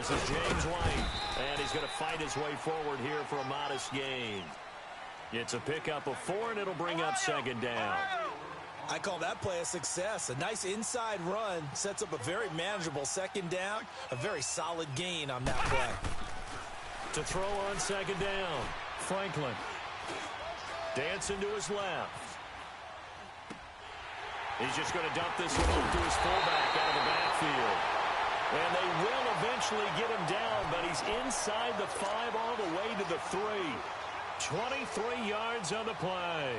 This is James White, and he's going to fight his way forward here for a modest gain. It's a pickup of 4, and it'll bring up second down. I call that play a success. A nice inside run sets up a very manageable second down, a very solid gain on that play. To throw on second down, Franklin. Dancing to his left. He's just going to dump this one off to his fullback out of the backfield. And they will eventually get him down, but he's inside the 5 all the way to the 3. 23 yards on the play.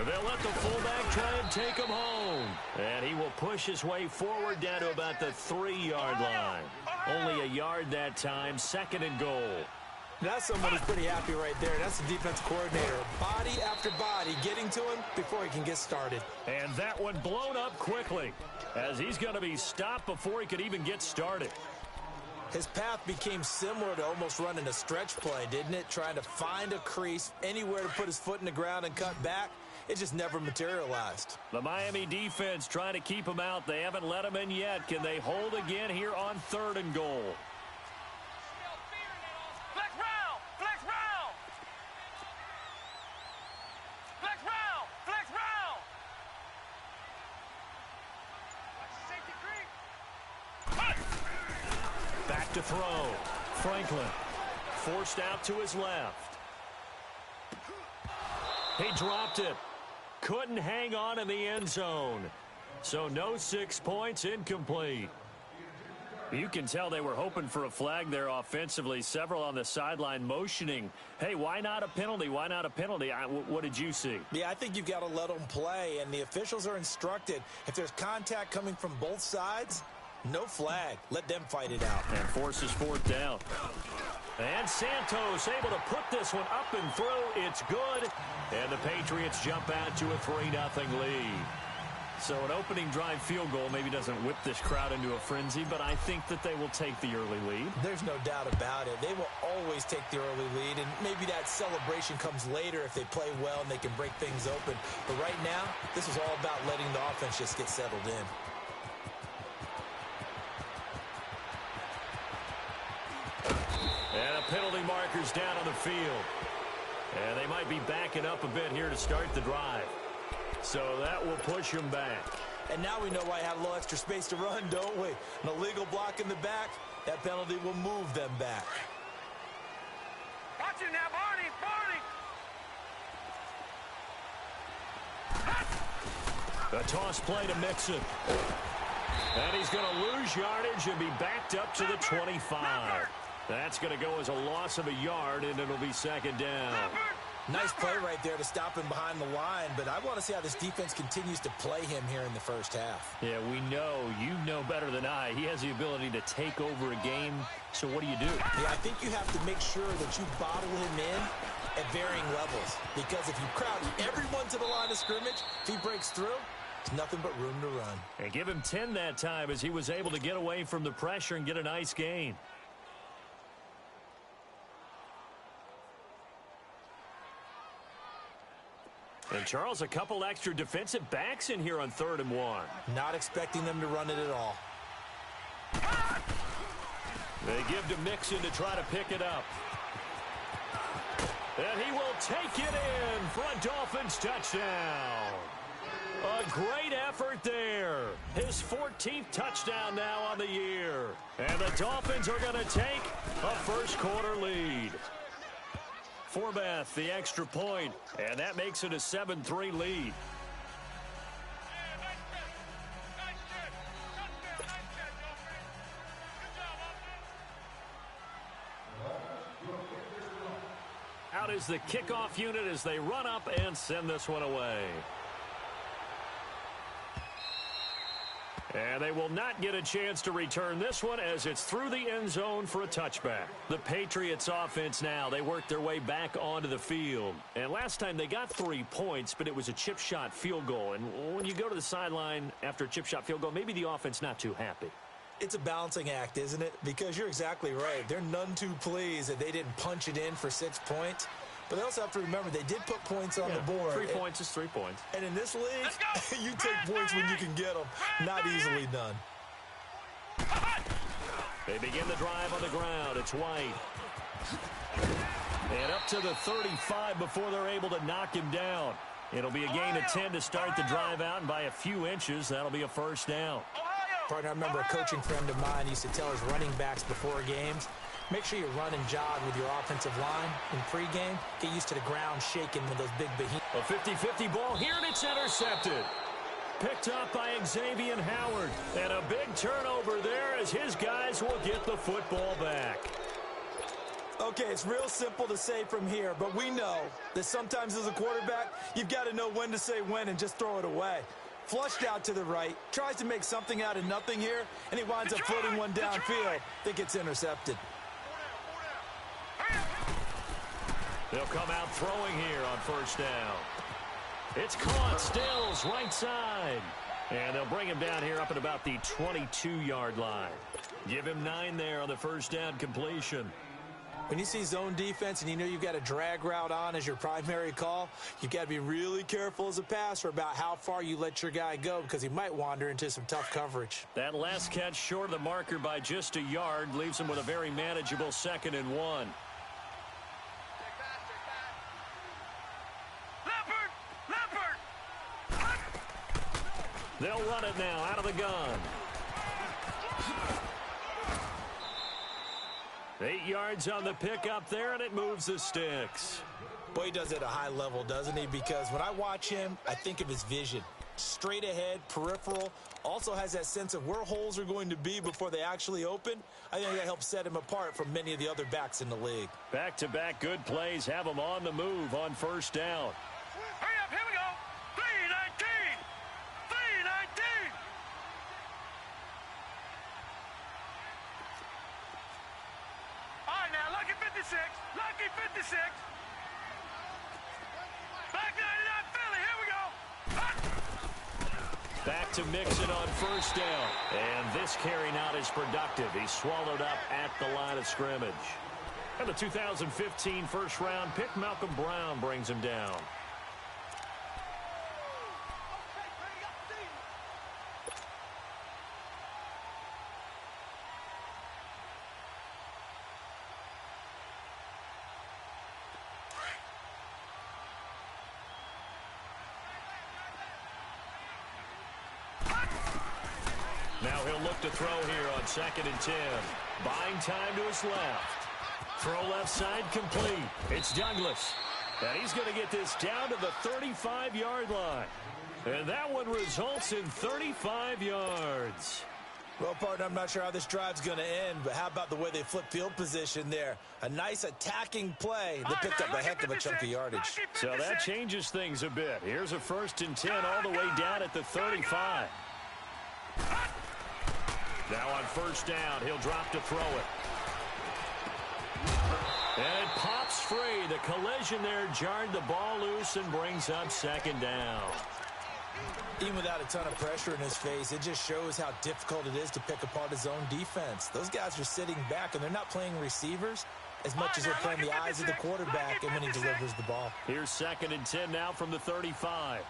They'll let the fullback try and take him home. And he will push his way forward down to about the 3-yard line. Only a yard that time, 2nd and goal. That's someone who's pretty happy right there. That's the defense coordinator. Body after body getting to him before he can get started. And that one blown up quickly as he's going to be stopped before he could even get started. His path became similar to almost running a stretch play, didn't it? Trying to find a crease, anywhere to put his foot in the ground and cut back. It just never materialized. The Miami defense trying to keep him out. They haven't let him in yet. Can they hold again here on 3rd and goal? Flex round! Flex round! Flex round! Flex round! Back to throw. Franklin forced out to his left. He dropped it. Couldn't hang on in the end zone. So no 6 points, incomplete. You can tell they were hoping for a flag there offensively. Several on the sideline motioning. Hey, why not a penalty? Why not a penalty? What did you see? Yeah, I think you've got to let them play, and the officials are instructed. If there's contact coming from both sides, no flag. Let them fight it out. And forces 4th down. And Santos able to put this one up and through. It's good. And the Patriots jump out to a 3-0 lead. So an opening drive field goal maybe doesn't whip this crowd into a frenzy, but I think that they will take the early lead. There's no doubt about it. They will always take the early lead, and maybe that celebration comes later if they play well and they can break things open. But right now, this is all about letting the offense just get settled in. And a penalty marker's down on the field. And they might be backing up a bit here to start the drive. So that will push him back. And now we know why I had a little extra space to run, don't we? An illegal block in the back, that penalty will move them back. Watch it now, Barney! Barney! A toss play to Mixon. And he's going to lose yardage and be backed up to the 25. That's going to go as a loss of a yard, and it'll be 2nd down. Nice play right there to stop him behind the line, but I want to see how this defense continues to play him here in the first half. Yeah, we know. You know better than I. He has the ability to take over a game, so what do you do? Yeah, I think you have to make sure that you bottle him in at varying levels, because if you crowd everyone to the line of scrimmage, if he breaks through, there's nothing but room to run. And give him 10 that time as he was able to get away from the pressure and get a nice gain. And, Charles, a couple extra defensive backs in here on 3rd and 1. Not expecting them to run it at all. They give to Mixon to try to pick it up. And he will take it in for a Dolphins touchdown. A great effort there. His 14th touchdown now on the year. And the Dolphins are going to take a first-quarter lead. Forbath, the extra point, and that makes it a 7-3 lead. Out is the kickoff unit as they run up and send this one away. And they will not get a chance to return this one as it's through the end zone for a touchback. The Patriots offense now, they worked their way back onto the field. And last time they got 3 points, but it was a chip shot field goal. And when you go to the sideline after a chip shot field goal, maybe the offense not too happy. It's a balancing act, isn't it? Because you're exactly right. They're none too pleased that they didn't punch it in for 6 points. But they also have to remember they did put points on the board. 3 points is 3 points. And in this league, you take points when you can get them. Not easily done. They begin the drive on the ground. It's White. And up to the 35 before they're able to knock him down. It'll be a gain of 10 to start the drive out, and by a few inches, that'll be a first down. Partner, I remember a coaching friend of mine used to tell his running backs before games, make sure you run and jog with your offensive line in pregame. Get used to the ground shaking with those big behemoths. A 50-50 ball here, and it's intercepted. Picked up by Xavier Howard. And a big turnover there as his guys will get the football back. Okay, it's real simple to say from here, but we know that sometimes as a quarterback, you've got to know when to say when and just throw it away. Flushed out to the right, tries to make something out of nothing here, and he winds up floating one downfield that gets intercepted. They'll come out throwing here on first down. It's caught, Stills, right side. And they'll bring him down here up at about the 22-yard line. Give him 9 there on the first down completion. When you see zone defense and you know you've got a drag route on as your primary call, you've got to be really careful as a passer about how far you let your guy go because he might wander into some tough coverage. That last catch short of the marker by just a yard leaves him with a very manageable 2nd and 1. They'll run it now out of the gun. 8 yards on the pickup there, and it moves the sticks. Boy, he does it at a high level, doesn't he? Because when I watch him, I think of his vision. Straight ahead, peripheral, also has that sense of where holes are going to be before they actually open. I think that helps set him apart from many of the other backs in the league. Back-to-back good plays have him on the move on first down. Hurry up, here we go. 319. 319. All right, now, lucky 56. Lucky 56. Back 99 Philly, here we go. Back to Mixon on first down. And this carry not as productive. He's swallowed up at the line of scrimmage. And the 2015 first-round pick, Malcolm Brown, brings him down. Now he'll look to throw here on 2nd and 10. Buying time to his left. Throw left side complete. It's Douglas. And he's going to get this down to the 35-yard line. And that one results in 35 yards. Well, partner, I'm not sure how this drive's going to end, but how about the way they flip field position there? A nice attacking play that picked up a heck of a chunk of yardage. So that changes things a bit. Here's a 1st and 10 all the way down at the 35. Now on first down, he'll drop to throw it. And it pops free. The collision there jarred the ball loose and brings up 2nd down. Even without a ton of pressure in his face, it just shows how difficult it is to pick apart his own defense. Those guys are sitting back, and they're not playing receivers as much as they're playing the eyes of the quarterback and when he delivers the ball. Here's 2nd and 10 now from the 35.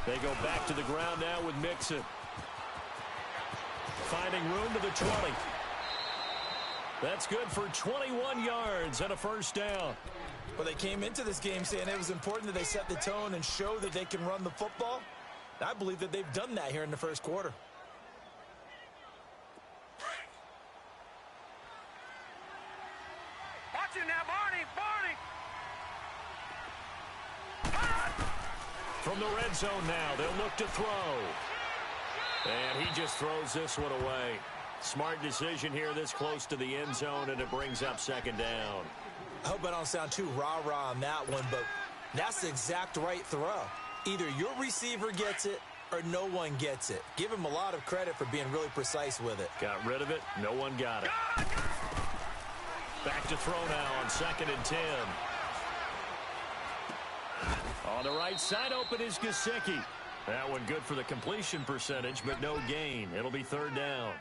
They go back to the ground now with Mixon. Finding room to the 20. That's good for 21 yards and a first down. Well, they came into this game saying it was important that they set the tone and show that they can run the football. I believe that they've done that here in the first quarter. Watch it now, Barney. From the red zone now, they'll look to throw. And he just throws this one away. Smart decision here this close to the end zone, and it brings up 2nd down. I hope I don't sound too rah-rah on that one, but that's the exact right throw. Either your receiver gets it or no one gets it. Give him a lot of credit for being really precise with it. Got rid of it. No one got it. Back to throw now on 2nd and 10. On the right side, open is Gesicki. That one good for the completion percentage, but no gain. It'll be third down.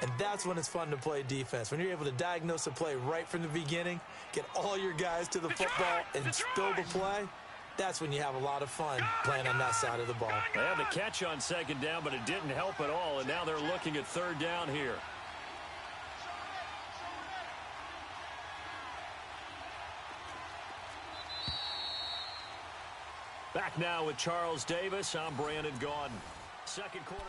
And that's when it's fun to play defense. When you're able to diagnose a play right from the beginning, get all your guys to the football and spill the play, that's when you have a lot of fun playing on that side of the ball. They had the catch on second down, but it didn't help at all, and now they're looking at third down here. Back now with Charles Davis. I'm Brandon Gaudin. Second quarter.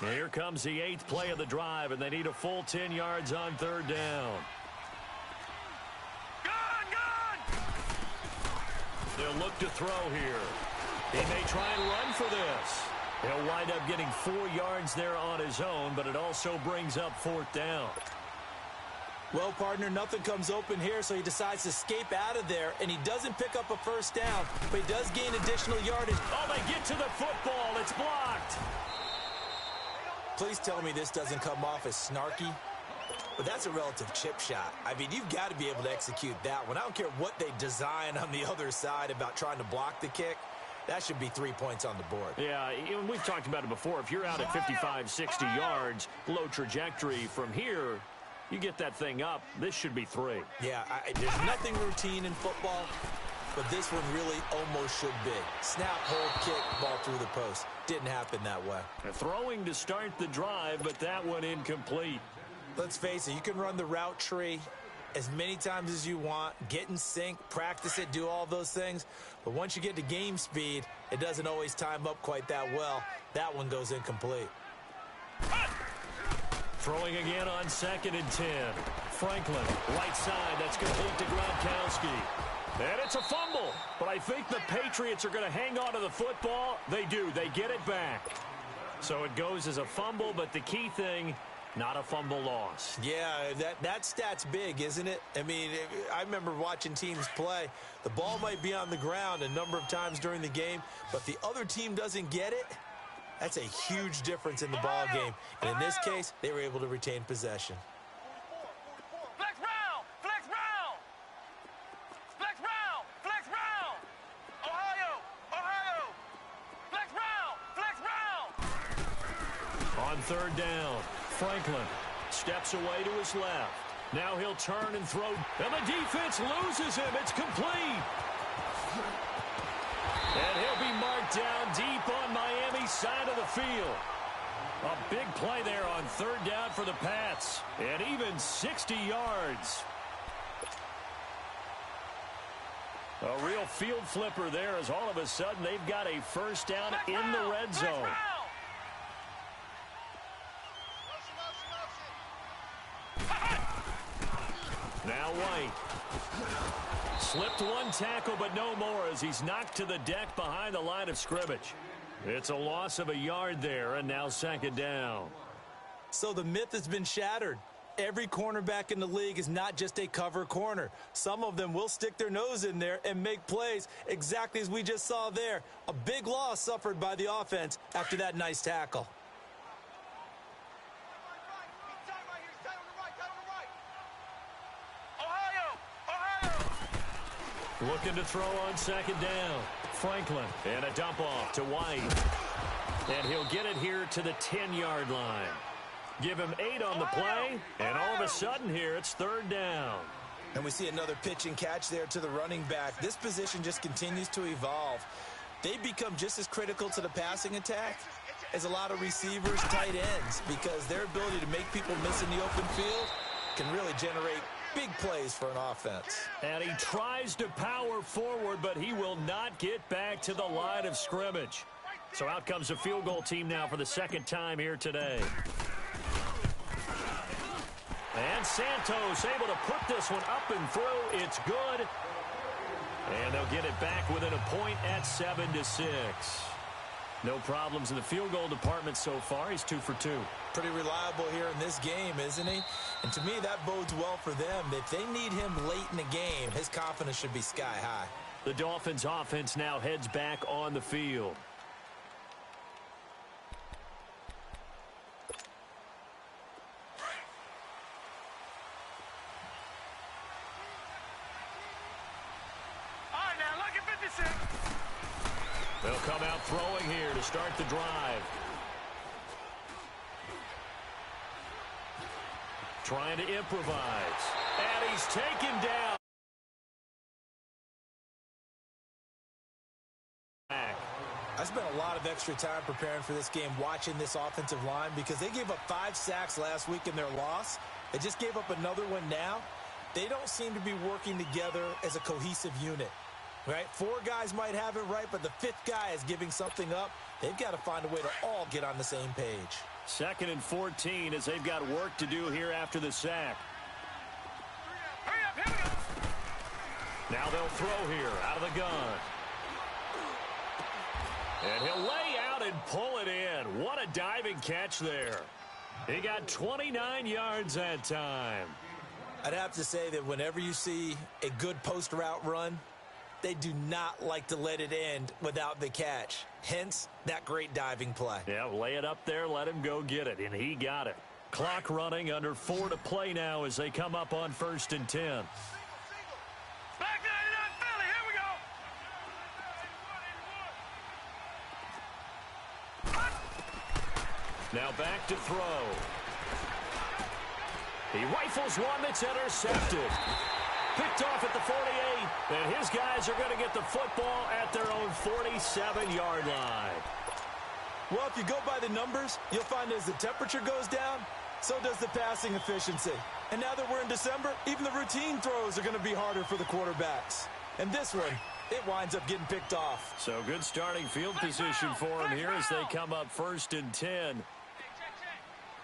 Here comes the 8th play of the drive, and they need a full 10 yards on third down. They'll look to throw here. He may try and run for this. He'll wind up getting 4 yards there on his own, but it also brings up fourth down. Well, partner, nothing comes open here, so he decides to escape out of there, and he doesn't pick up a first down, but he does gain additional yardage. Oh, they get to the football. It's blocked. Please tell me this doesn't come off as snarky, but that's a relative chip shot. I mean, you've got to be able to execute that one. I don't care what they design on the other side about trying to block the kick. That should be 3 points on the board. Yeah, we've talked about it before. If you're out at 55, 60 yards, low trajectory from here, you get that thing up, this should be 3. Yeah, there's nothing routine in football, but this one really almost should be. Snap, hold, kick, ball through the post. Didn't happen that way. Throwing to start the drive, but that one incomplete. Let's face it, you can run the route tree as many times as you want, get in sync, practice it, do all those things. But once you get to game speed, it doesn't always time up quite that well. That one goes incomplete. Throwing again on 2nd and 10. Franklin, right side, that's complete to Gronkowski. And it's a fumble, but I think the Patriots are going to hang on to the football. They do. They get it back. So it goes as a fumble, but the key thing, not a fumble loss. Yeah, that stat's big, isn't it? I mean, I remember watching teams play. The ball might be on the ground a number of times during the game, but the other team doesn't get it. That's a huge difference in the ball game. And in this case, they were able to retain possession. Flex round! Flex round! Flex round! Flex round! Ohio! Ohio! Flex round! Flex round! On third down, Franklin steps away to his left. Now he'll turn and throw. And the defense loses him. It's complete. And he'll be marked down deep on Miami's side of the field. A big play there on third down for the Pats. And even 60 yards. A real field flipper there as all of a sudden they've got a first down in the red zone. Now White. Slipped one tackle, but no more as he's knocked to the deck behind the line of scrimmage. It's a loss of a yard there, and now 2nd down. So the myth has been shattered. Every cornerback in the league is not just a cover corner. Some of them will stick their nose in there and make plays exactly as we just saw there. A big loss suffered by the offense after that nice tackle. Looking to throw on 2nd down. Franklin, and a dump off to White. And he'll get it here to the 10-yard line. Give him 8 on the play, and all of a sudden here it's third down. And we see another pitch and catch there to the running back. This position just continues to evolve. They become just as critical to the passing attack as a lot of receivers, tight ends, because their ability to make people miss in the open field can really generate big plays for an offense. And he tries to power forward, but he will not get back to the line of scrimmage. So out comes a field goal team now for the 2nd time here today. And Santos able to put this one up and through. It's good. And they'll get it back within a point at 7-6. No problems in the field goal department so far. He's 2 for 2. Pretty reliable here in this game, isn't he? And to me, that bodes well for them. If they need him late in the game, his confidence should be sky high. The Dolphins offense now heads back on the field. They'll come out throwing here to start the drive. Trying to improvise. And he's taken down. I spent a lot of extra time preparing for this game watching this offensive line because they gave up 5 sacks last week in their loss. They just gave up another one now. They don't seem to be working together as a cohesive unit, right? 4 guys might have it right, but the 5th guy is giving something up. They've got to find a way to all get on the same page. 2nd and 14 as they've got work to do here after the sack. Hurry up, here we go. Now they'll throw here out of the gun. And he'll lay out and pull it in. What a diving catch there. He got 29 yards that time. I'd have to say that whenever you see a good post route run, they do not like to let it end without the catch. Hence, that great diving play. Yeah, lay it up there, let him go get it, and he got it. Clock running, under 4 to play now as they come up on 1st and 10. Back 99 Philly, here we go. Now back to throw. He rifles one that's intercepted. Picked off at the 48, and his guys are going to get the football at their own 47-yard line. Well, if you go by the numbers, you'll find as the temperature goes down, so does the passing efficiency. And now that we're in December, even the routine throws are going to be harder for the quarterbacks. And this one, it winds up getting picked off. So good starting field position for him here as they come up 1st and 10.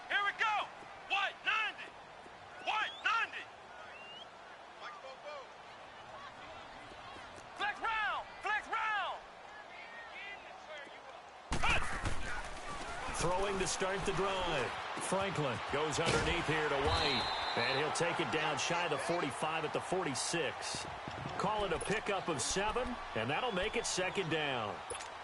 Here we go. White 90. White 90. Flex round. Flex round. Throwing to start the drive. Franklin goes underneath here to White. And he'll take it down shy of the 45 at the 46. Call it a pickup of 7, and that'll make it 2nd down.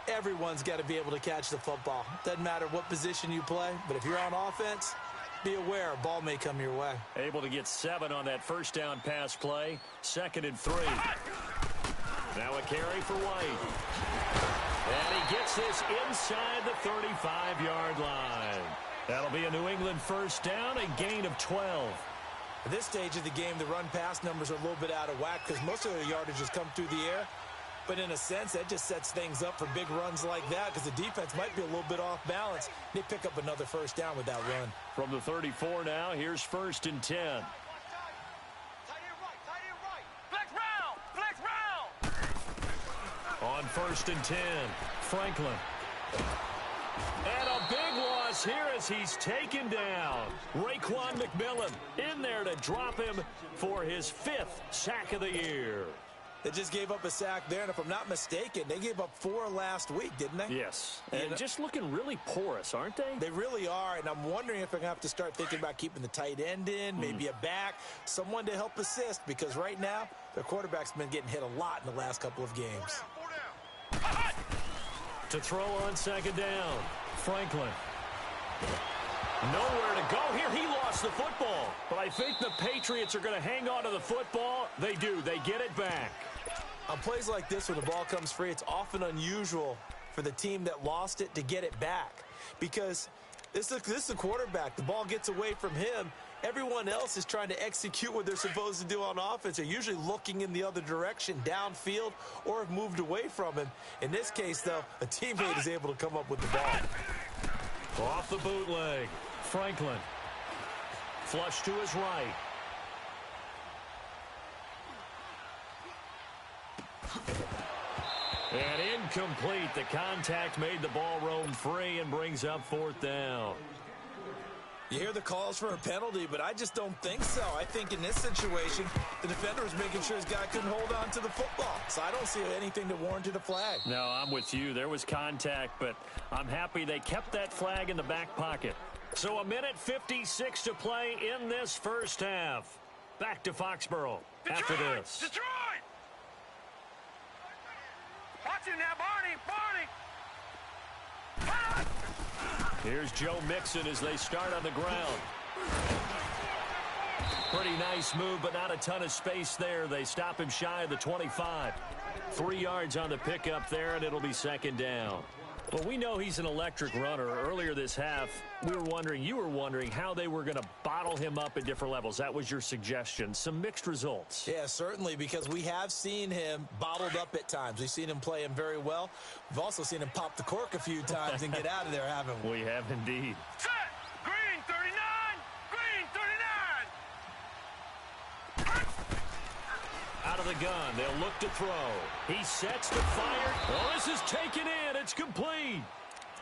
Everyone's got to be able to catch the football. Doesn't matter what position you play, but if you're on offense, be aware a ball may come your way. Able to get 7 on that 1st down pass play. 2nd and 3. Now a carry for White. And he gets this inside the 35-yard line. That'll be a New England 1st down, a gain of 12. At this stage of the game, the run-pass numbers are a little bit out of whack because most of their yardage has come through the air. But in a sense, that just sets things up for big runs like that because the defense might be a little bit off balance. They pick up another 1st down with that run. From the 34 now, here's 1st and 10. Flex round. Flex round. On 1st and 10, Franklin. And a big loss here as he's taken down. Raekwon McMillan in there to drop him for his 5th sack of the year. They just gave up a sack there, and if I'm not mistaken, they gave up 4 last week, didn't they? Yes, and just looking really porous, aren't they? They really are, and I'm wondering if I'm going to have to start thinking about keeping the tight end in, maybe a back, someone to help assist, because right now, their quarterback's been getting hit a lot in the last couple of games. To throw on 2nd down, Franklin. Nowhere to go here. He lost the football. But I think the Patriots are going to hang on to the football. They do. They get it back. On plays like this where the ball comes free, it's often unusual for the team that lost it to get it back. Because this is a quarterback. The ball gets away from him. Everyone else is trying to execute what they're supposed to do on offense. They're usually looking in the other direction, downfield, or have moved away from him. In this case, though, a teammate is able to come up with the ball. Off the bootleg, Franklin. Flush to his right. And incomplete. The contact made the ball roam free and brings up 4th down. You hear the calls for a penalty, but I just don't think so. I think in this situation, the defender was making sure his guy couldn't hold on to the football. So I don't see anything that warranted a flag. No, I'm with you. There was contact, but I'm happy they kept that flag in the back pocket. So a minute 56 to play in this 1st half. Back to Foxborough after this. Detroit! Watch him now, Barney! Here's Joe Mixon as they start on the ground. Pretty nice move, but not a ton of space there. They stop him shy of the 25. 3 yards on the pickup there, and it'll be second down. Well, we know he's an electric runner. Earlier this half, you were wondering how they were going to bottle him up at different levels. That was your suggestion. Some mixed results. Yeah, certainly, because we have seen him bottled up at times. We've seen him play him very well. We've also seen him pop the cork a few times and get out of there, haven't we? We have indeed. Set. Green 39. Green 39. Out of the gun, they'll look to throw. He sets to fire. Well, this is taken in. It's complete.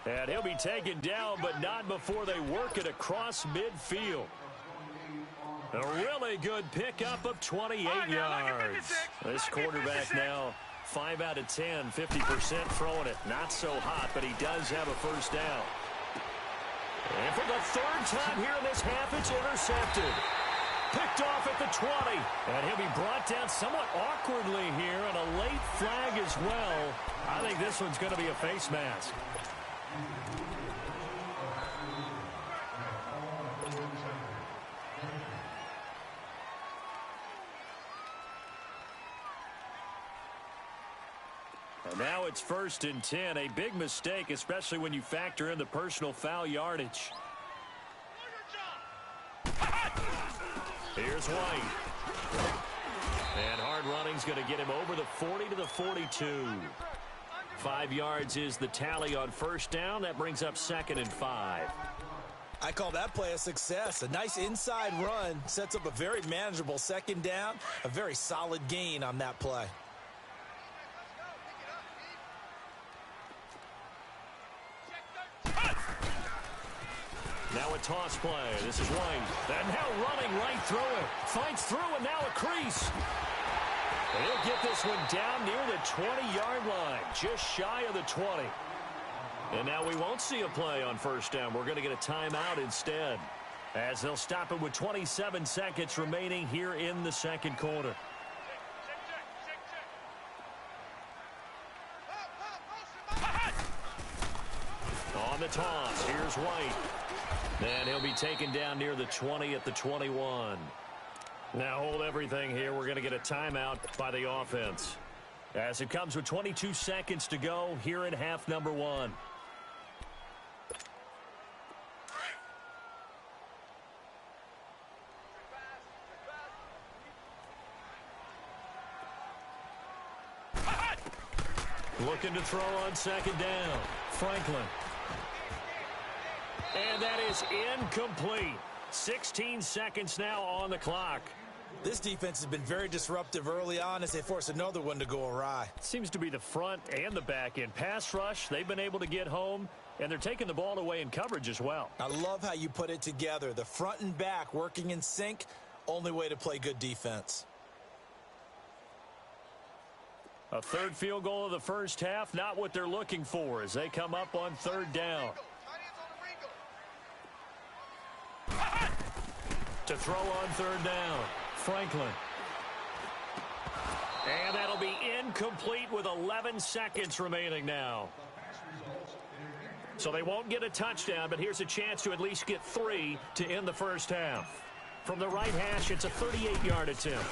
And he'll be taken down, but not before they work it across midfield. A really good pickup of 28 yards. This quarterback now 5 out of 10, 50% throwing it. Not so hot, but he does have a first down. And for the third time here in this half, it's intercepted. Picked off at the 20. And he'll be brought down somewhat awkwardly here, and a late flag as well. I think this one's going to be a face mask. And now it's 1st and 10. A big mistake, especially when you factor in the personal foul yardage. Here's White. And hard running's going to get him over the 40 to the 42. 5 yards is the tally on first down. That brings up 2nd and 5. I call that play a success. A nice inside run sets up a very manageable second down. A very solid gain on that play. Now a toss play. This is White. And now running right through it. Fights through and now a crease. And he'll get this one down near the 20-yard line. Just shy of the 20. And now we won't see a play on first down. We're going to get a timeout instead, as they'll stop it with 27 seconds remaining here in the second quarter. On the toss, here's White. And he'll be taken down near the 20 at the 21. Now hold everything here. We're going to get a timeout by the offense, as it comes with 22 seconds to go here in half number 1. Looking to throw on second down. Franklin. And that is incomplete. 16 seconds now on the clock. This defense has been very disruptive early on as they force another one to go awry. Seems to be the front and the back end. Pass rush, they've been able to get home, and they're taking the ball away in coverage as well. I love how you put it together. The front and back working in sync, only way to play good defense. A third field goal of the first half, not what they're looking for as they come up on third down. To throw on third down, Franklin. And that'll be incomplete with 11 seconds remaining now. So they won't get a touchdown, but here's a chance to at least get 3 to end the first half. From the right hash, it's a 38-yard attempt.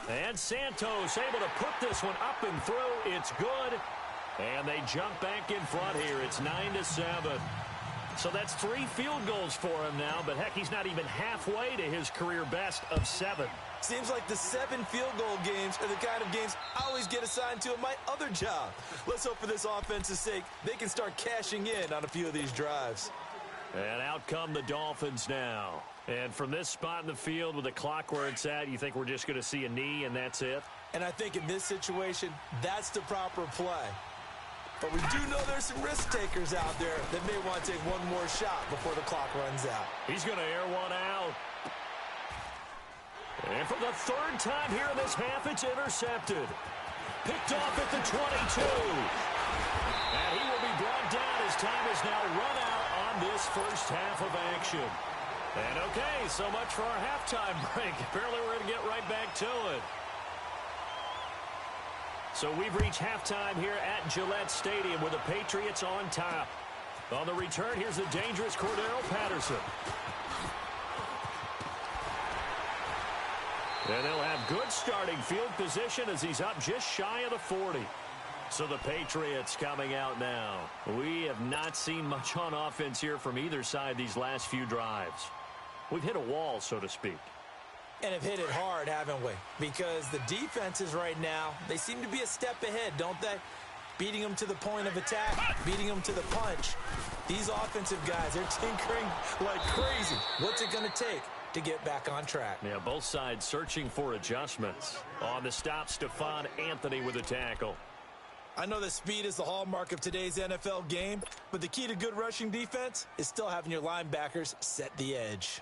And Santos able to put this one up and through. It's good. And they jump back in front here. It's 9-7. So that's 3 field goals for him now, but heck, he's not even halfway to his career best of 7. Seems like the 7 field goal games are the kind of games I always get assigned to in my other job. Let's hope for this offense's sake they can start cashing in on a few of these drives. And out come the Dolphins now. And from this spot in the field with the clock where it's at, you think we're just going to see a knee and that's it? And I think in this situation, that's the proper play. But we do know there's some risk takers out there that may want to take one more shot before the clock runs out. He's going to air one out. And for the third time here in this half, it's intercepted. Picked off at the 22. And he will be brought down as time is now run out on this first half of action. And okay, so much for our halftime break. Apparently we're going to get right back to it. So we've reached halftime here at Gillette Stadium with the Patriots on top. On the return, here's the dangerous Cordero Patterson. And they'll have good starting field position as he's up just shy of the 40. So the Patriots coming out now. We have not seen much on offense here from either side these last few drives. We've hit a wall, so to speak. And have hit it hard, haven't we? Because the defenses right now, they seem to be a step ahead, don't they? Beating them to the point of attack, beating them to the punch. These offensive guys, they're tinkering like crazy. What's it going to take to get back on track? Yeah, both sides searching for adjustments. On the stop, Stephon Anthony with a tackle. I know that speed is the hallmark of today's NFL game, but the key to good rushing defense is still having your linebackers set the edge.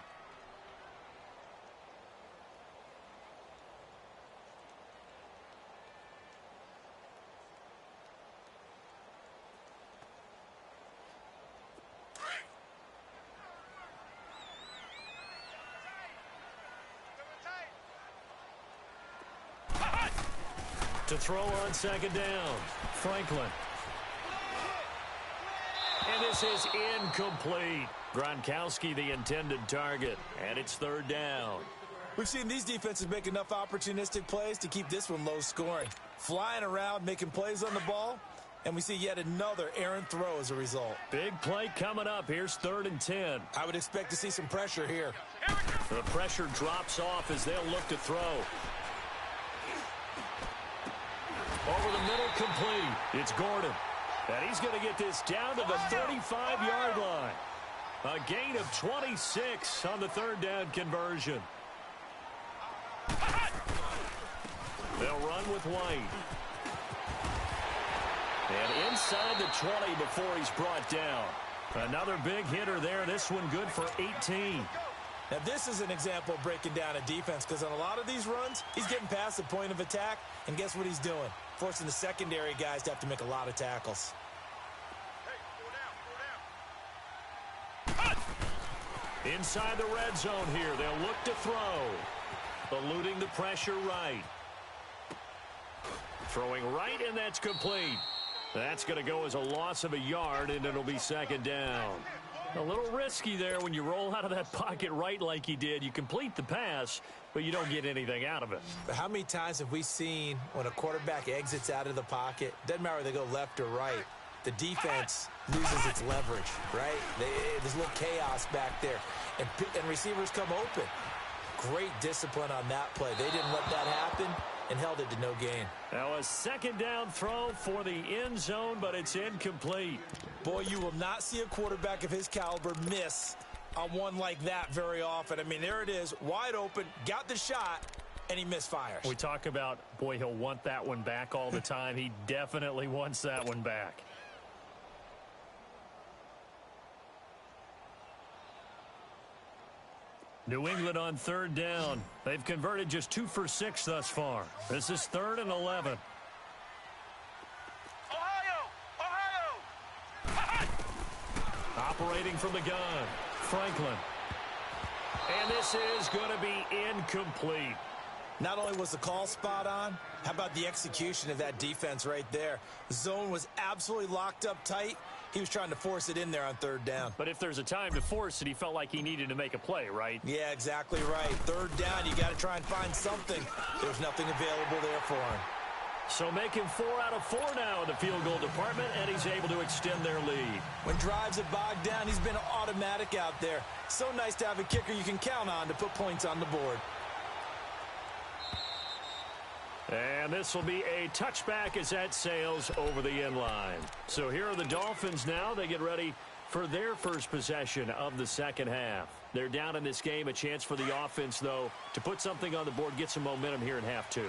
To throw on second down, Franklin. And this is incomplete. Gronkowski, the intended target, and it's third down. We've seen these defenses make enough opportunistic plays to keep this one low scoring. Flying around, making plays on the ball, and we see yet another errant throw as a result. Big play coming up. Here's 3rd and 10. I would expect to see some pressure here. The pressure drops off as they'll look to throw. Over the middle, complete. It's Gordon. And he's going to get this down to the 35-yard line. A gain of 26 on the 3rd down conversion. They'll run with White. And inside the 20 before he's brought down. Another big hitter there. This one good for 18. Now, this is an example of breaking down a defense because on a lot of these runs, he's getting past the point of attack, and guess what he's doing? Forcing the secondary guys to have to make a lot of tackles. Inside the red zone here, they'll look to throw. Eluding the pressure right. Throwing right, and that's complete. That's going to go as a loss of a yard, and it'll be 2nd down. A little risky there when you roll out of that pocket right like he did. You complete the pass, but you don't get anything out of it. But how many times have we seen when a quarterback exits out of the pocket, doesn't matter whether they go left or right, the defense loses its leverage, right? There's a little chaos back there, and receivers come open. Great discipline on that play. They didn't let that happen and held it to no gain. Now a 2nd down throw for the end zone, but it's incomplete. Boy, you will not see a quarterback of his caliber miss on one like that very often. I mean, there it is, wide open, got the shot, and he misfires. We talk about, boy, he'll want that one back all the time. He definitely wants that one back. New England on 3rd down. They've converted just 2 for 6 thus far. This is 3rd and 11. Operating from the gun, Franklin. And this is going to be incomplete. Not only was the call spot on, how about the execution of that defense right there? The zone was absolutely locked up tight. He was trying to force it in there on 3rd down. But if there's a time to force it, he felt like he needed to make a play, right? Yeah, exactly right. 3rd down, you got to try and find something. There's nothing available there for him. So making 4 out of 4 now in the field goal department, and he's able to extend their lead. When drives are bogged down, he's been automatic out there. So nice to have a kicker you can count on to put points on the board. And this will be a touchback as that sails over the end line. So here are the Dolphins now. They get ready for their first possession of the 2nd half. They're down in this game. A chance for the offense, though, to put something on the board, get some momentum here in half 2.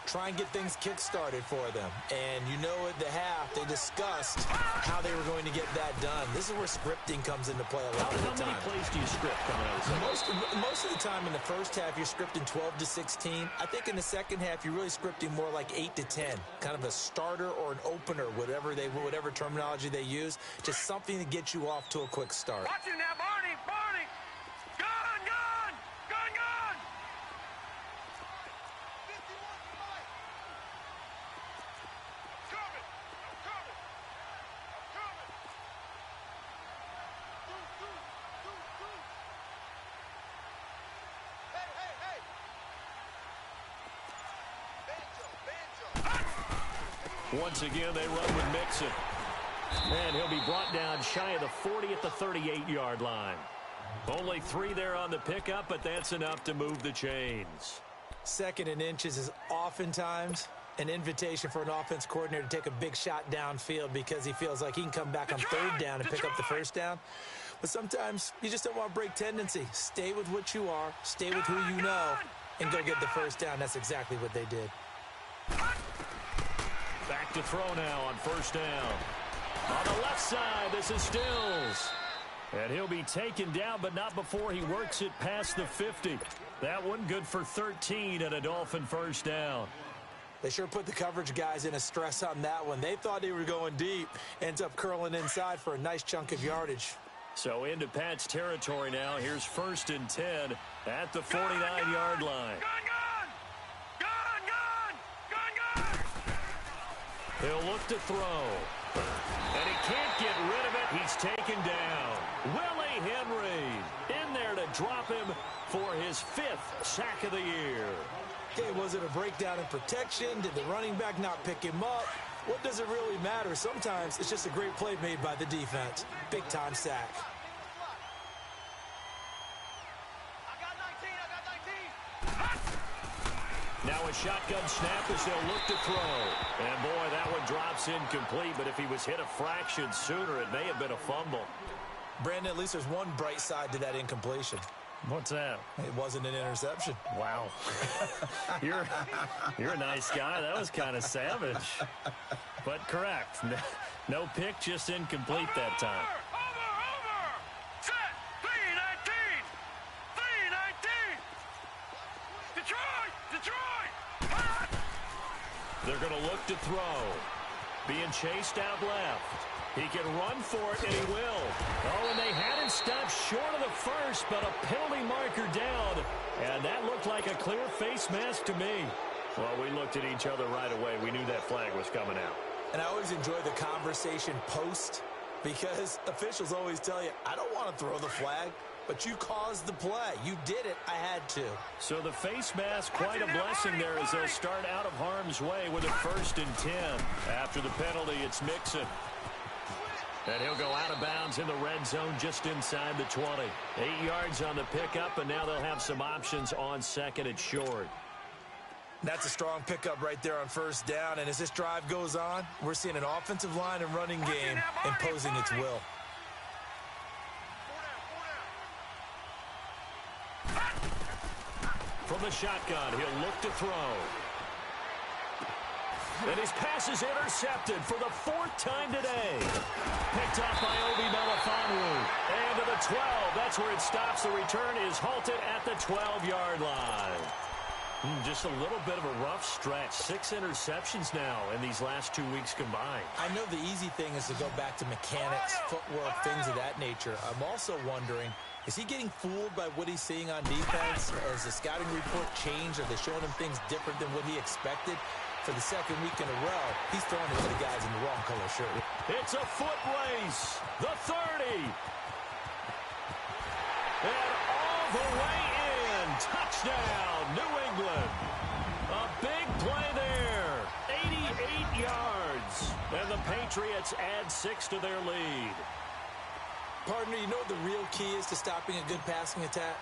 Try and get things kick-started for them. And you know at the half, they discussed how they were going to get that done. This is where scripting comes into play a lot of the time. How many plays do you script coming out of the second? Most of the time in the first half, you're scripting 12 to 16. I think in the second half, you're really scripting more like 8 to 10. Kind of a starter or an opener, whatever terminology they use. Just something to get you off to a quick start. Watch it now, Barney! Barney! Gun! Gun! Gun! Gun! Once again, they run with Mixon. And he'll be brought down shy of the 40 at the 38-yard line. Only 3 there on the pickup, but that's enough to move the chains. 2nd and inches is oftentimes an invitation for an offense coordinator to take a big shot downfield because he feels like he can come back on 3rd down and pick up the 1st down. But sometimes you just don't want to break tendency. Stay with what you are, stay with who you know, and go get the 1st down. That's exactly what they did. Back to throw now on 1st down. On the left side, this is Stills. And he'll be taken down, but not before he works it past the 50. That one good for 13 and a Dolphin 1st down. They sure put the coverage guys in a stress on that one. They thought they were going deep. Ends up curling inside for a nice chunk of yardage. So into Pat's territory now. Here's 1st and 10 at the 49-yard line. He'll look to throw. And he can't get rid of it. He's taken down. Willie Henry in there to drop him for his 5th sack of the year. Okay, was it a breakdown in protection? Did the running back not pick him up? What does it really matter? Sometimes it's just a great play made by the defense. Big-time sack. Now a shotgun snap as they'll look to throw. And, boy, that one drops incomplete. But if he was hit a fraction sooner, it may have been a fumble. Brandon, at least there's one bright side to that incompletion. What's that? It wasn't an interception. Wow. You're a nice guy. That was kind of savage. But correct. No pick, just incomplete that time. Over. Set. 3-19. 3-19. Detroit. They're going to look to throw. Being chased out left. He can run for it, and he will. Oh, and they had it stopped short of the 1st, but a penalty marker down. And that looked like a clear face mask to me. Well, we looked at each other right away. We knew that flag was coming out. And I always enjoy the conversation post because officials always tell you, I don't want to throw the flag, but you caused the play. You did it. I had to. So the face mask, quite a blessing there as they'll start out of harm's way with a 1st and 10. After the penalty, it's Mixon. And he'll go out of bounds in the red zone just inside the 20. 8 yards on the pickup, and now they'll have some options on 2nd and short. That's a strong pickup right there on 1st down. And as this drive goes on, we're seeing an offensive line and running game imposing its will. From the shotgun, he'll look to throw. And his pass is intercepted for the 4th time today. Picked up by Obi Melifonwu. And to the 12. That's where it stops. The return is halted at the 12-yard line. Just a little bit of a rough stretch. 6 interceptions now in these last 2 weeks combined. I know the easy thing is to go back to mechanics, footwork, things of that nature. I'm also wondering, is he getting fooled by what he's seeing on defense? Has the scouting report changed? Are they showing him things different than what he expected? For the 2nd week in a row, he's throwing it to the guys in the wrong color shirt. It's a foot race. The 30. And all the way in. Touchdown, New England. A big play there. 88 yards. And the Patriots add 6 to their lead. Partner, you know what the real key is to stopping a good passing attack?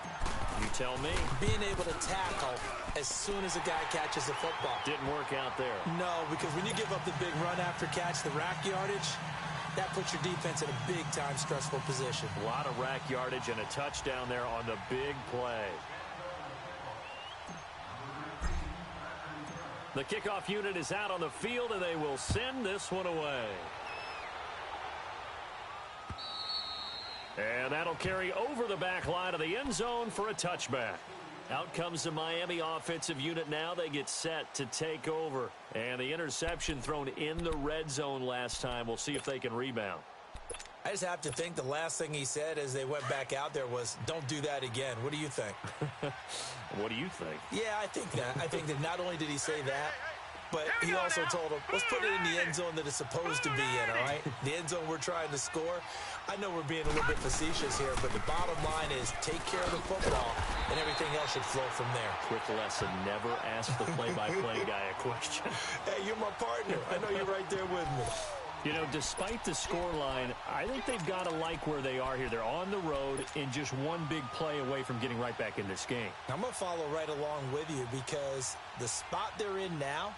You tell me. Being able to tackle as soon as a guy catches the football. Didn't work out there. No, because when you give up the big run after catch, the rack yardage, that puts your defense in a big-time stressful position. A lot of rack yardage and a touchdown there on the big play. The kickoff unit is out on the field, and they will send this one away. And that'll carry over the back line of the end zone for a touchback. Out comes the Miami offensive unit now. They get set to take over. And the interception thrown in the red zone last time. We'll see if they can rebound. I just have to think the last thing he said as they went back out there was, don't do that again. What do you think? What do you think? Yeah, I think that. I think that not only did he say that, But he also told him, let's put it in the end zone that it's supposed to be in, all right? The end zone we're trying to score. I know we're being a little bit facetious here, but the bottom line is take care of the football, and everything else should flow from there. Quick lesson, never ask the play-by-play guy a question. Hey, you're my partner. I know you're right there with me. You know, despite the scoreline, I think they've got to like where they are here. They're on the road and just one big play away from getting right back in this game. I'm going to follow right along with you because the spot they're in now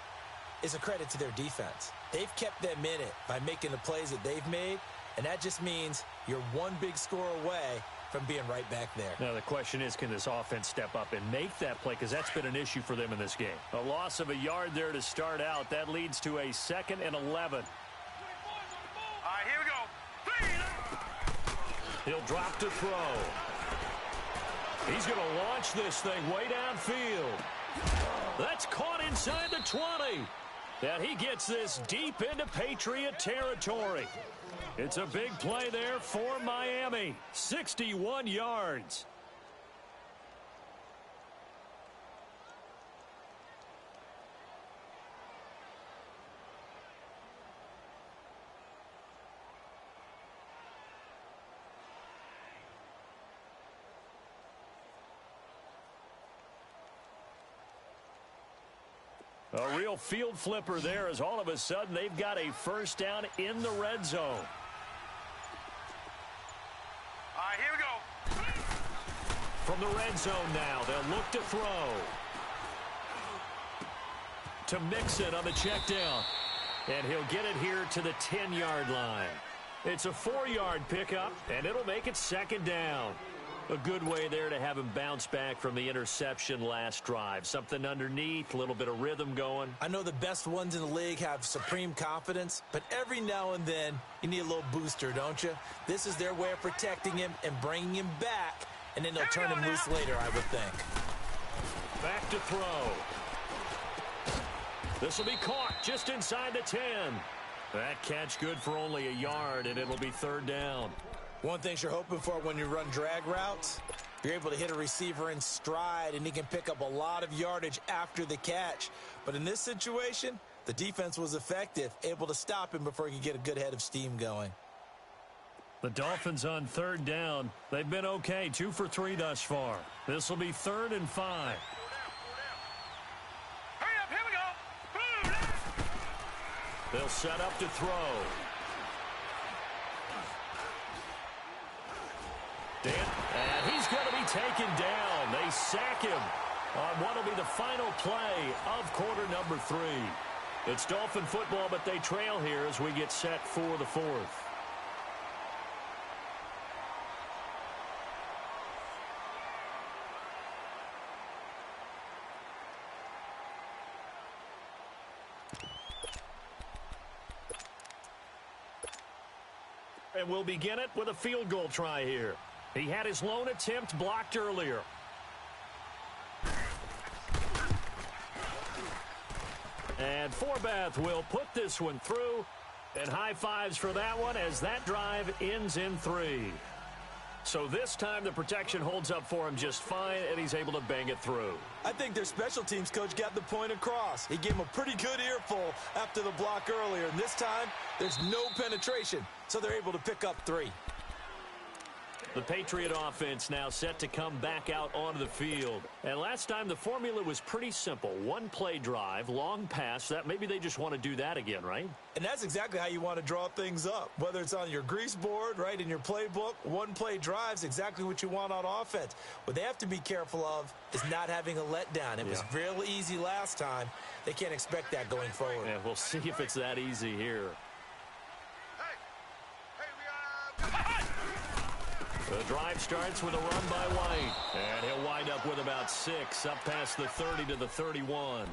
is a credit to their defense. They've kept them in it by making the plays that they've made, and that just means you're one big score away from being right back there. Now, the question is, can this offense step up and make that play? Because that's been an issue for them in this game. A loss of a yard there to start out. That leads to a 2nd and 11. All right, here we go. He'll drop to throw. He's going to launch this thing way downfield. That's caught inside the 20. And he gets this deep into Patriot territory. It's a big play there for Miami. 61 yards. A real field flipper there as all of a sudden they've got a first down in the red zone. All right, here we go. From the red zone now, they'll look to throw. To Mixon on the check down. And he'll get it here to the 10-yard line. It's a 4-yard pickup, and it'll make it 2nd down. A good way there to have him bounce back from the interception last drive. Something underneath, a little bit of rhythm going. I know the best ones in the league have supreme confidence, but every now and then you need a little booster, don't you? This is their way of protecting him and bringing him back, and then they'll turn him loose later, I would think. Back to throw. This will be caught just inside the 10. That catch good for only a yard, and it'll be 3rd down. One thing you're hoping for when you run drag routes, you're able to hit a receiver in stride, and he can pick up a lot of yardage after the catch. But in this situation, the defense was effective, able to stop him before he could get a good head of steam going. The Dolphins on 3rd down. They've been okay, 2 for 3 thus far. This will be 3rd and 5. Hurry up, here we go. They'll set up to throw. And he's going to be taken down. They sack him on what will be the final play of quarter number 3. It's Dolphin football, but they trail here as we get set for the 4th. And we'll begin it with a field goal try here. He had his lone attempt blocked earlier. And Forbath will put this one through. And high fives for that one as that drive ends in 3. So this time the protection holds up for him just fine, and he's able to bang it through. I think their special teams coach got the point across. He gave him a pretty good earful after the block earlier. And this time, there's no penetration, so they're able to pick up 3. The Patriot offense now set to come back out onto the field. And last time the formula was pretty simple. One play drive, long pass. That maybe they just want to do that again, right? And that's exactly how you want to draw things up. Whether it's on your grease board, right, in your playbook, one play drive's exactly what you want on offense. What they have to be careful of is not having a letdown. It was real easy last time. They can't expect that going forward. Yeah, we'll see if it's that easy here. The drive starts with a run by White. And he'll wind up with about 6 up past the 30 to the 31.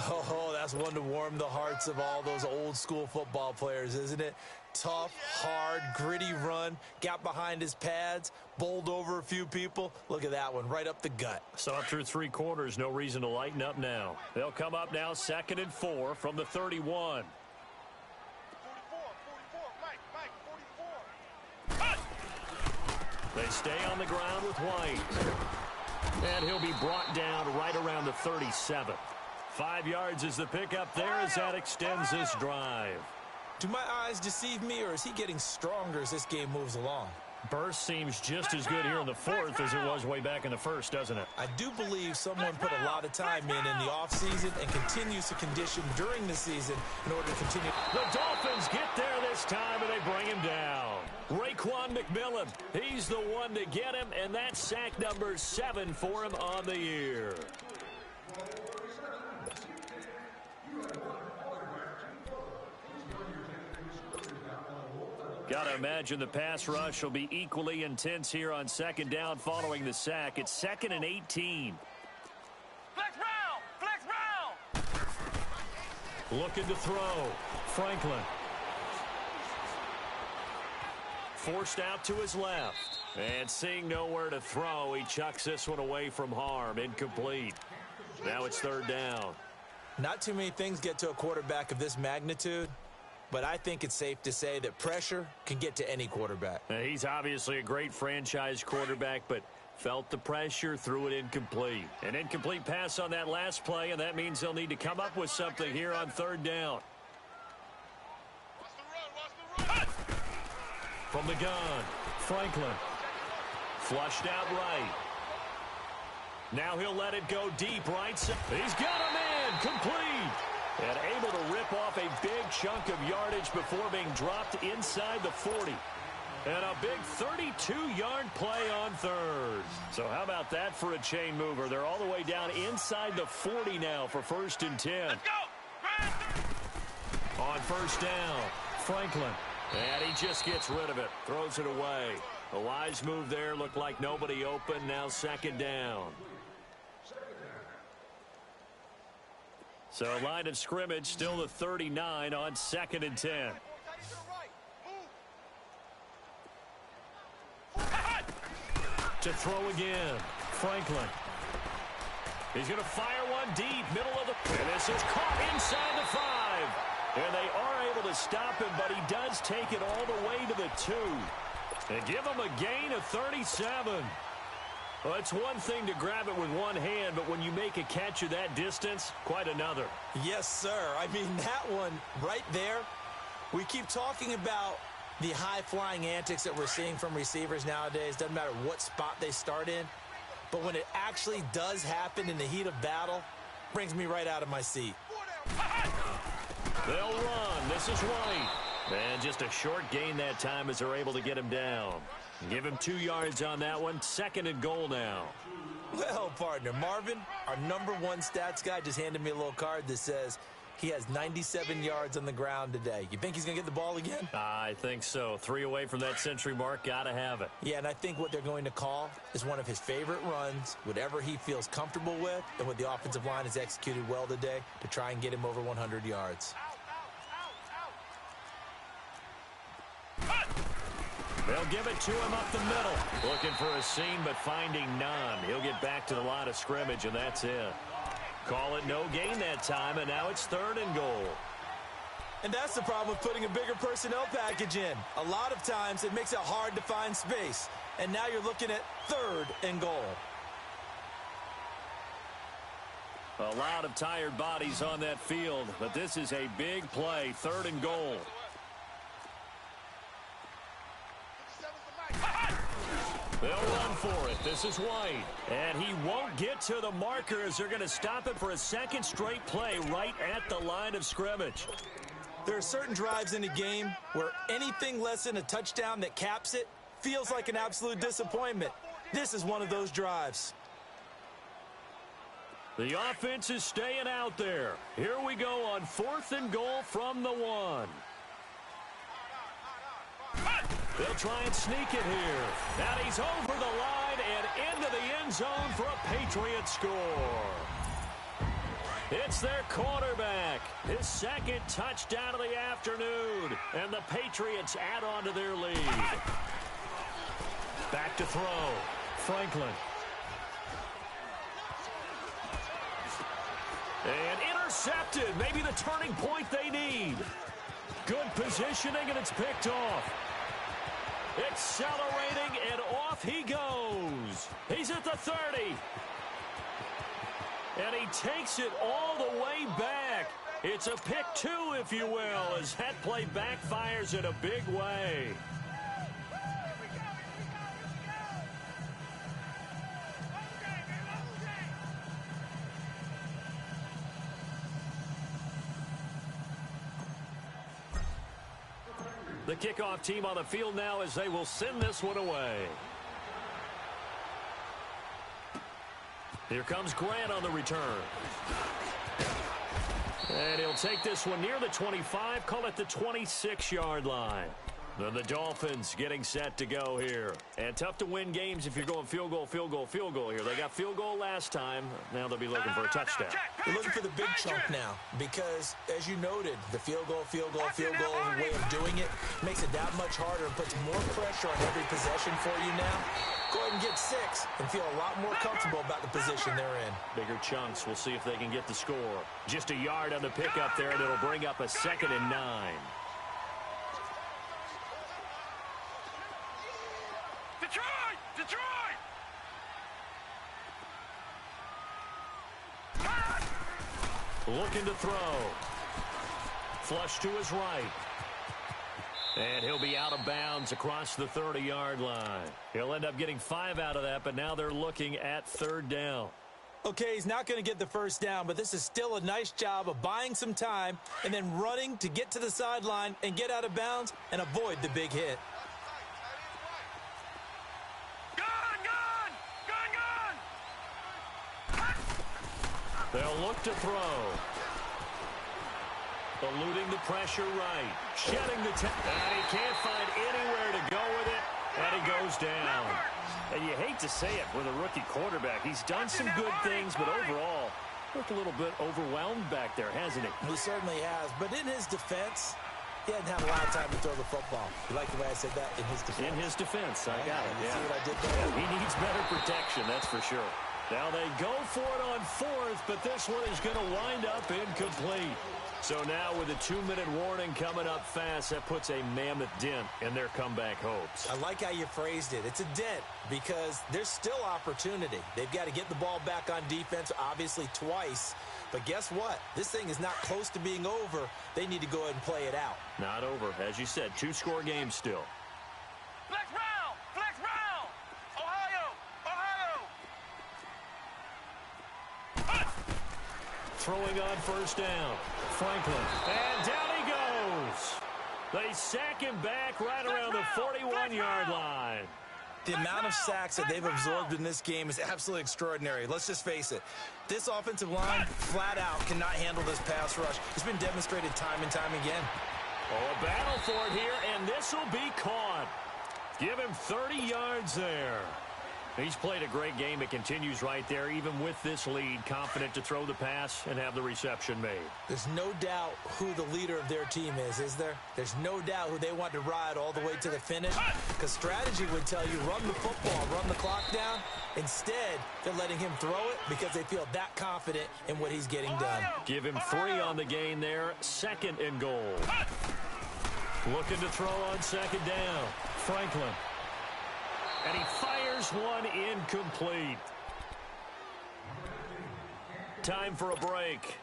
Oh, that's one to warm the hearts of all those old school football players, isn't it? Tough, hard, gritty run. Got behind his pads, bowled over a few people. Look at that one, right up the gut. Saw through 3 quarters, no reason to lighten up now. They'll come up now 2nd and 4 from the 31. They stay on the ground with White. And he'll be brought down right around the 37. 5 yards is the pickup there as that extends this drive. Do my eyes deceive me, or is he getting stronger as this game moves along? Burst seems just as good here in the fourth as it was way back in the first, doesn't it? I do believe someone put a lot of time in the offseason and continues to condition during the season in order to continue. The Dolphins get there this time, and they bring him down. Raekwon McMillan, he's the one to get him, and that's sack number 7 for him on the year. Got to imagine the pass rush will be equally intense here on second down following the sack. It's 2nd and 18. Flex round! Flex round! Looking to throw. Franklin. Forced out to his left. And seeing nowhere to throw, he chucks this one away from harm. Incomplete. Now it's 3rd down. Not too many things get to a quarterback of this magnitude, but I think it's safe to say that pressure can get to any quarterback. Now, he's obviously a great franchise quarterback, but felt the pressure, threw it incomplete. An incomplete pass on that last play, and that means they'll need to come up with something here on 3rd down. From the gun, Franklin. Flushed out right. Now he'll let it go deep right. He's got him in. Complete. And able to rip off a big chunk of yardage before being dropped inside the 40. And a big 32-yard play on 3rd. So how about that for a chain mover? They're all the way down inside the 40 now for 1st and 10. Let's go! On 1st down, Franklin. And he just gets rid of it. Throws it away. A wise move there. Looked like nobody open. Now 2nd down. So line of scrimmage still the 39 on 2nd and 10. To throw again. Franklin. He's going to fire one deep. Middle of the... And this is caught inside the 5. And they are able to stop him, but he does take it all the way to the 2. And give him a gain of 37. Well, it's one thing to grab it with one hand, but when you make a catch of that distance, quite another. Yes, sir. I mean, that one right there, we keep talking about the high-flying antics that we're seeing from receivers nowadays. Doesn't matter what spot they start in. But when it actually does happen in the heat of battle, brings me right out of my seat. They'll run. This is White. And just a short gain that time as they're able to get him down. Give him 2 yards on that one. 2nd and goal now. Well, partner, Marvin, our #1 stats guy, just handed me a little card that says he has 97 yards on the ground today. You think he's going to get the ball again? I think so. 3 away from that century mark. Got to have it. Yeah, and I think what they're going to call is one of his favorite runs, whatever he feels comfortable with, and what the offensive line has executed well today to try and get him over 100 yards. They'll give it to him up the middle. Looking for a seam, but finding none. He'll get back to the line of scrimmage, and that's it. Call it no gain that time, and now it's 3rd and goal. And that's the problem with putting a bigger personnel package in. A lot of times it makes it hard to find space. And now you're looking at 3rd and goal. A lot of tired bodies on that field, but this is a big play. 3rd and goal. They'll run for it. This is White. And he won't get to the marker as they're going to stop it for a 2nd straight play right at the line of scrimmage. There are certain drives in a game where anything less than a touchdown that caps it feels like an absolute disappointment. This is one of those drives. The offense is staying out there. Here we go on 4th and goal from the 1. They'll try and sneak it here. And he's over the line and into the end zone for a Patriot score. It's their quarterback. His 2nd touchdown of the afternoon. And the Patriots add on to their lead. Back to throw. Franklin. And intercepted. Maybe the turning point they need. Good positioning, and it's picked off. Accelerating, and off he goes. He's at the 30. And he takes it all the way back. It's a pick two, if you will, as that play backfires in a big way. The kickoff team on the field now as they will send this one away. Here comes Grant on the return. And he'll take this one near the 25, call it the 26-yard line. Then the Dolphins getting set to go here. And tough to win games if you're going field goal, field goal, field goal here. They got field goal last time. Now they'll be looking for a touchdown. They're looking for the big chunk now because, as you noted, the field goal way of doing it makes it that much harder and puts more pressure on every possession for you now. Go ahead and get 6 and feel a lot more comfortable about the position they're in. Bigger chunks. We'll see if they can get the score. Just a yard on the pickup there, and it'll bring up a 2nd and 9. Detroit! Looking to throw. Flush to his right. And he'll be out of bounds across the 30-yard line. He'll end up getting 5 out of that, but now they're looking at 3rd down. Okay, he's not going to get the first down, but this is still a nice job of buying some time and then running to get to the sideline and get out of bounds and avoid the big hit. They'll look to throw. Eluding the pressure right. Shedding the and he can't find anywhere to go with it. And he goes down. And you hate to say it with a rookie quarterback. He's done some good things, but overall, looked a little bit overwhelmed back there, hasn't he? He certainly has. But in his defense, he hadn't had a lot of time to throw the football. You like the way I said that? In his defense. In his defense. I got it. You yeah. see what I did there? Yeah, he needs better protection, that's for sure. Now they go for it on 4th, but this one is going to wind up incomplete. So now with a 2-minute warning coming up fast, that puts a mammoth dent in their comeback hopes. I like how you phrased it. It's a dent because there's still opportunity. They've got to get the ball back on defense, obviously twice. But guess what? This thing is not close to being over. They need to go ahead and play it out. Not over. As you said, 2-score game still. Flex round! Flex round! Ohio! Throwing on 1st down. Franklin. And down he goes. They sack him back right around the 41-yard line. The amount of sacks that they've absorbed in this game is absolutely extraordinary. Let's just face it. This offensive line, flat out, cannot handle this pass rush. It's been demonstrated time and time again. Oh, a battle for it here, and this will be caught. Give him 30 yards there. He's played a great game. It continues right there, even with this lead, confident to throw the pass and have the reception made. There's no doubt who the leader of their team is there? There's no doubt who they want to ride all the way to the finish, because strategy would tell you run the football, run the clock down. Instead, they're letting him throw it because they feel that confident in what he's getting done. Give him 3 on the gain there, 2nd and goal. Looking to throw on 2nd down. Franklin. And he fires one incomplete. Time for a break.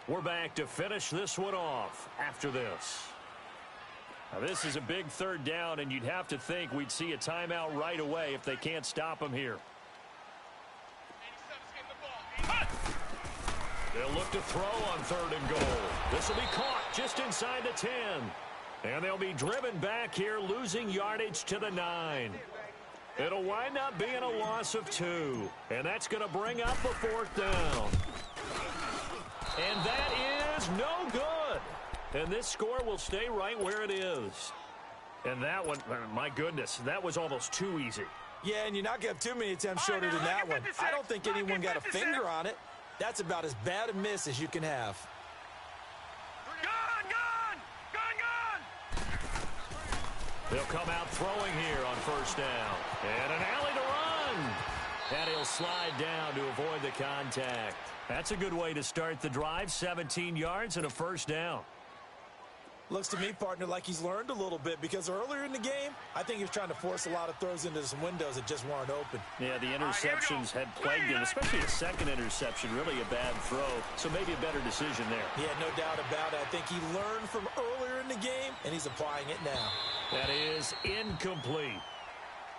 We're back to finish this one off after this. Now, this is a big 3rd down, and you'd have to think we'd see a timeout right away if they can't stop him here. They'll look to throw on 3rd and goal. This will be caught just inside the 10. And they'll be driven back here, losing yardage to the 9. It'll wind up being a loss of 2. And that's going to bring up a 4th down. And that is no good. And this score will stay right where it is. And that one, my goodness, that was almost too easy. Yeah, and you're not going to have too many attempts shorter than that one. I don't think anyone got a finger on it. That's about as bad a miss as you can have. They'll come out throwing here on 1st down. And an alley to run. And he'll slide down to avoid the contact. That's a good way to start the drive. 17 yards and a 1st down. Looks to me, partner, like he's learned a little bit because earlier in the game, I think he was trying to force a lot of throws into some windows that just weren't open. Yeah, the interceptions had plagued him, especially a second interception, really a bad throw. So maybe a better decision there. Yeah, no doubt about it. I think he learned from earlier in the game, and he's applying it now. That is incomplete.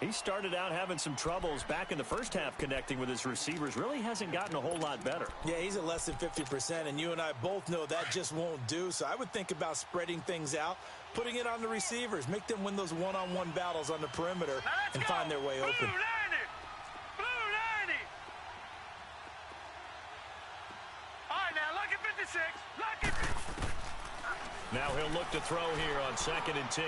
He started out having some troubles back in the first half connecting with his receivers. Really hasn't gotten a whole lot better. Yeah, he's at less than 50%, and you and I both know that just won't do. So I would think about spreading things out, putting it on the receivers, make them win those one-on-one battles on the perimeter and find their way open. Blue 90. All right, now look at 56. Look at 56. Now he'll look to throw here on 2nd and 10.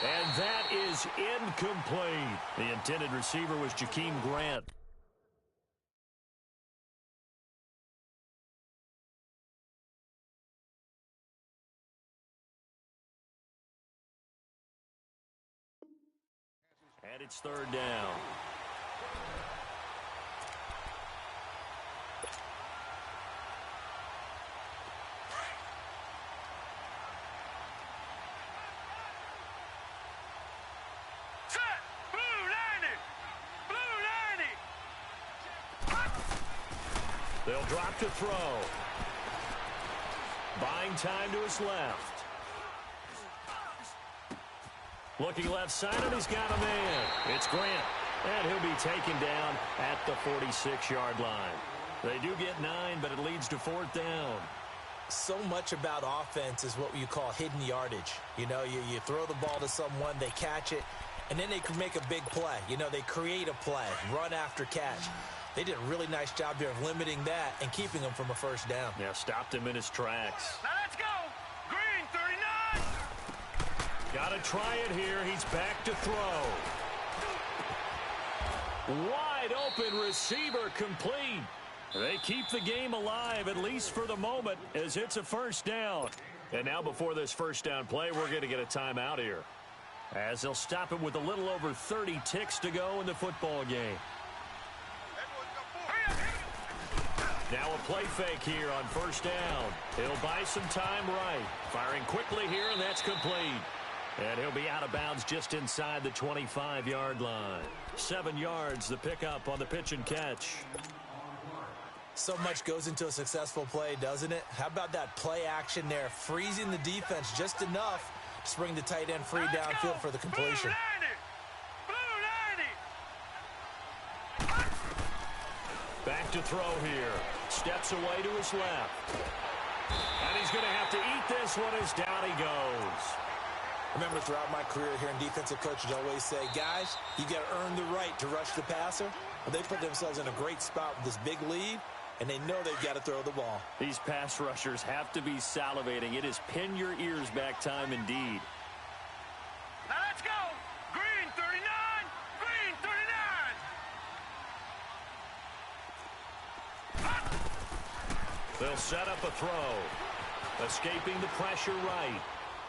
And that is incomplete. The intended receiver was Jakeem Grant. And it's 3rd down. They'll drop to throw. Buying time to his left. Looking left side, and he's got a man. It's Grant. And he'll be taken down at the 46-yard line. They do get 9, but it leads to 4th down. So much about offense is what you call hidden yardage. You know, you throw the ball to someone, they catch it, and then they can make a big play. You know, they create a play, run after catch. They did a really nice job here of limiting that and keeping him from a 1st down. Yeah, stopped him in his tracks. Now let's go. Green 39. Got to try it here. He's back to throw. Wide open receiver complete. They keep the game alive, at least for the moment, as it's a 1st down. And now before this 1st down play, we're going to get a timeout here, as they'll stop it with a little over 30 ticks to go in the football game. Now a play fake here on 1st down. He'll buy some time right. Firing quickly here, and that's complete. And he'll be out of bounds just inside the 25-yard line. 7 yards, the pickup on the pitch and catch. So much goes into a successful play, doesn't it? How about that play action there, freezing the defense just enough to bring the tight end free downfield for the completion. Back to throw here. Steps away to his left. And he's going to have to eat this one as down he goes. Remember, throughout my career here in defensive coaches always say, guys, you got to earn the right to rush the passer. Well, they put themselves in a great spot with this big lead, and they know they've got to throw the ball. These pass rushers have to be salivating. It is pin your ears back time indeed. Now let's go. Green 39. Green 39. They'll set up a throw. Escaping the pressure right.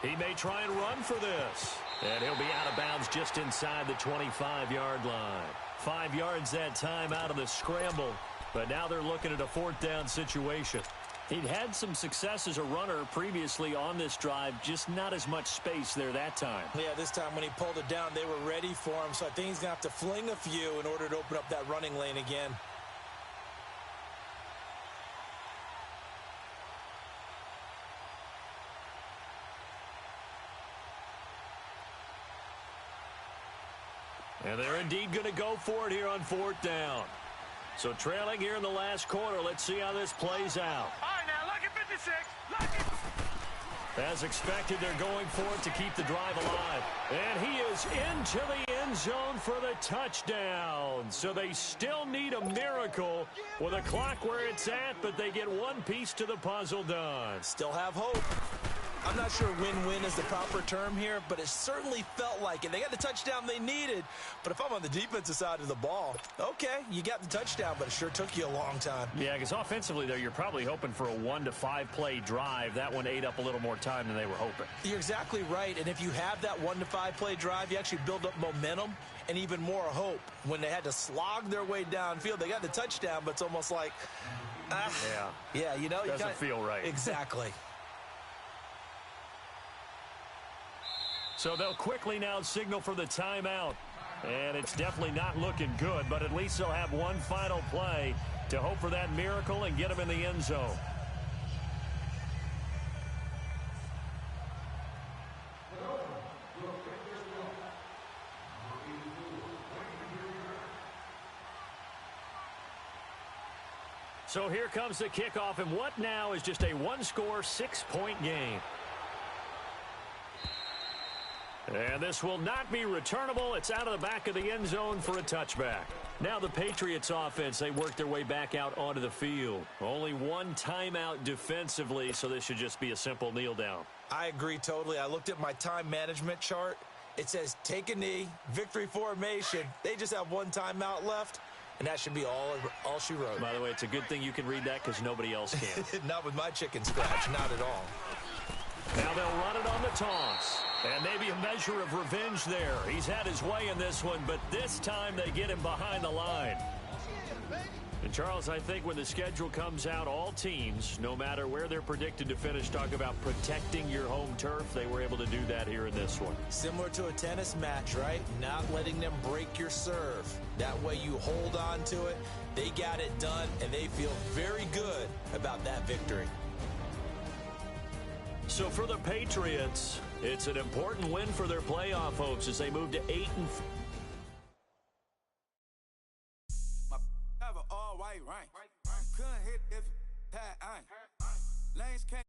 He may try and run for this. And he'll be out of bounds just inside the 25-yard line. 5 yards that time out of the scramble. But now they're looking at a 4th down situation. He'd had some success as a runner previously on this drive, just not as much space there that time. Yeah, this time when he pulled it down, they were ready for him. So I think he's going to have to fling a few in order to open up that running lane again. And they're indeed going to go for it here on 4th down. So trailing here in the last quarter. Let's see how this plays out. All right, now look at 56. Look at... As expected, they're going for it to keep the drive alive. And he is into the end zone for the touchdown. So they still need a miracle with a clock where it's at, but they get one piece to the puzzle done. Still have hope. I'm not sure win-win is the proper term here, but it certainly felt like it. They got the touchdown they needed, but if I'm on the defensive side of the ball, okay, you got the touchdown, but it sure took you a long time. Yeah, because offensively, though, you're probably hoping for a 1 to 5 play drive. That one ate up a little more time than they were hoping. You're exactly right, and if you have that 1 to 5 play drive, you actually build up momentum and even more hope. When they had to slog their way downfield, they got the touchdown, but it's almost like Yeah, you know. Doesn't feel right. Exactly. So they'll quickly now signal for the timeout. And it's definitely not looking good, but at least they'll have one final play to hope for that miracle and get them in the end zone. So here comes the kickoff, and what now is just a one-score, 6-point game. And this will not be returnable. It's out of the back of the end zone for a touchback. Now the Patriots offense, they work their way back out onto the field. Only one timeout defensively, so this should just be a simple kneel down. I agree totally. I looked at my time management chart. It says take a knee, victory formation. They just have one timeout left, and that should be all she wrote. By the way, it's a good thing you can read that because nobody else can. Not with my chicken scratch, not at all. Now they'll run it on the toss. And maybe a measure of revenge there. He's had his way in this one, but this time they get him behind the line. And Charles, I think when the schedule comes out, all teams, no matter where they're predicted to finish, talk about protecting your home turf. They were able to do that here in this one. Similar to a tennis match, right? Not letting them break your serve. That way you hold on to it. They got it done, and they feel very good about that victory. So for the Patriots, it's an important win for their playoff hopes as they move to 8-4. All white, right? Couldn't hit if lanes can't